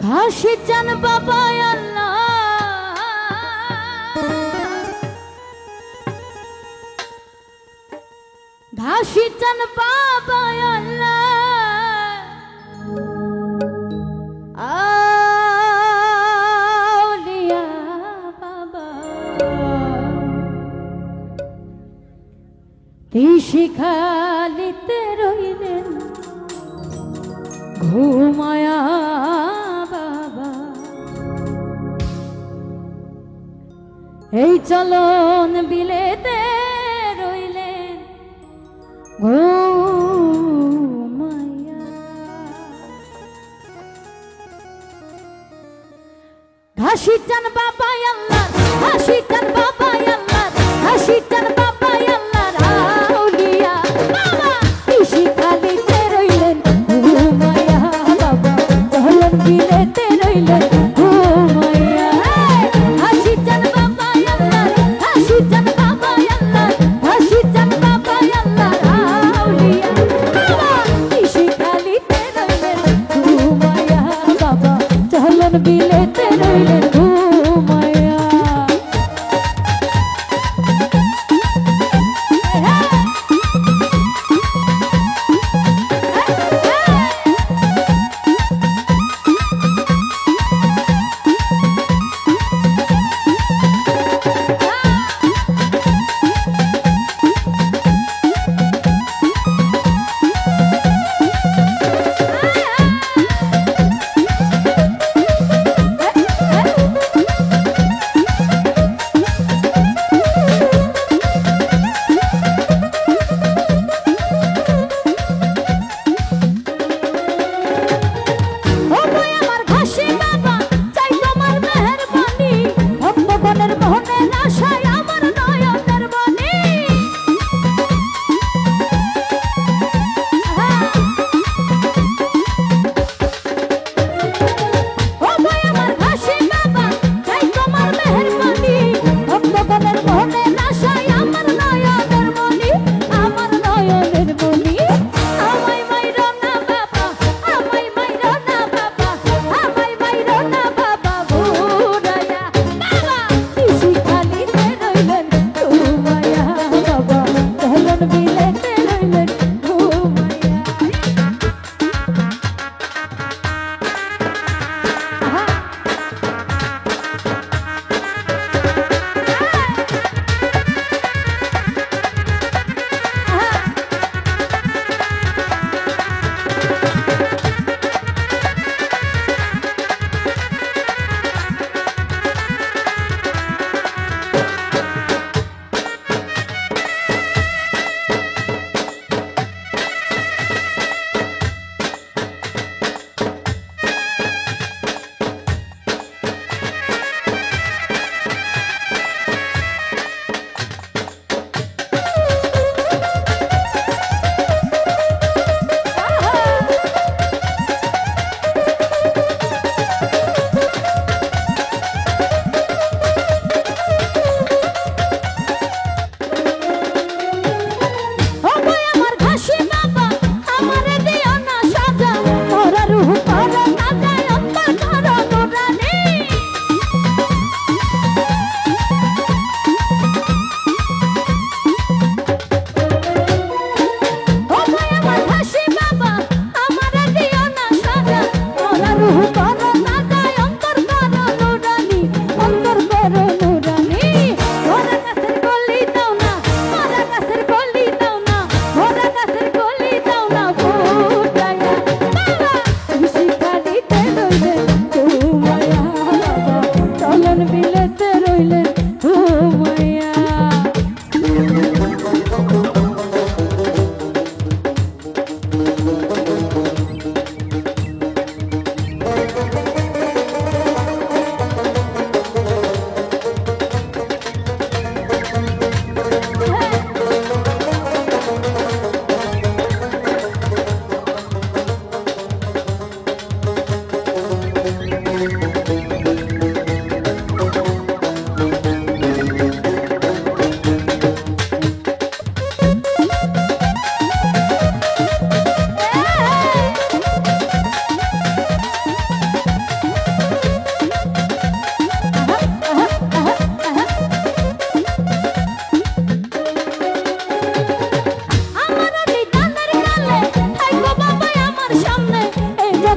ঘাসি চান বাবা আল্লাহ, ঘাসি চান বাবা আল্লাহ, আউলিয়া বাবা শিখালিতে রইলেন ঘুমায়া বাবা। এই চলন বিলেতে রইলেন ঘুমায়া। ঘাসি চান বাবা আল্লাহ, ঘাসি চান বাবা আল্লাহ, ঘাসি চান বাবা আল্লাহ, আউলিয়া বাবা শিখালিতে রইলেন ঘুমায়া বাবা। চলন বিলেতে রইলেন ঘুমায়া। ঘাসি চান বাবা আল্লাহ, ঘাসি চান বাবা আল্লাহ, ঘাসি চান বাবা আল্লাহ, আউলিয়া বাবা শিখালিতে রইলেন ঘুমায়া বাবা। চলন বিলেতে রইলেন ঘুমায়া।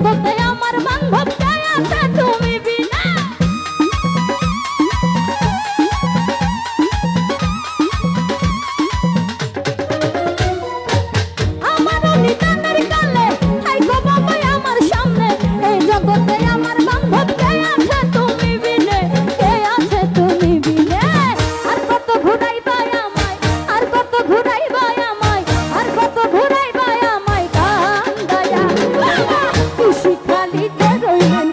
জগতে আমার বান্ধব কে আছে তুমি বিনা আমার নিদানের কালে হাই গো বাবা আমার সামনে এই জগতে আমার বান্ধব কে আছে তুমি বিনে কে আছে তুমি বিনে আর কত ঘুরাইবা আমায় আর কত ঘুরাইবা আমায় আর কত ঘুরাইবা আমায় কান্দায়া বাবা খুশি খালিতে রইলেন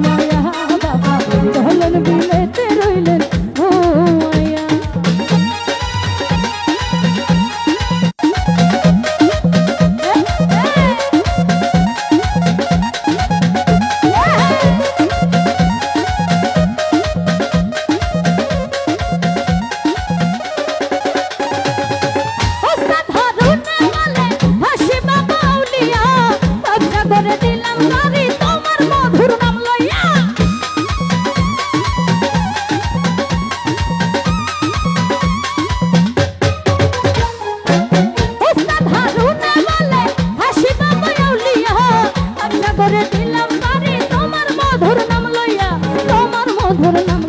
মায়া বাবা চলন বিলেতে রইলেন ও মায়া করে দিলাম বাড়ি তোমার মধুর নাম লইয়া উস্তাদ হারুনে বলে হাসি বাবা আউলিয়া আচ্ছা করে দিলাম বাড়ি তোমার মধুর নাম লইয়া তোমার মধুর নাম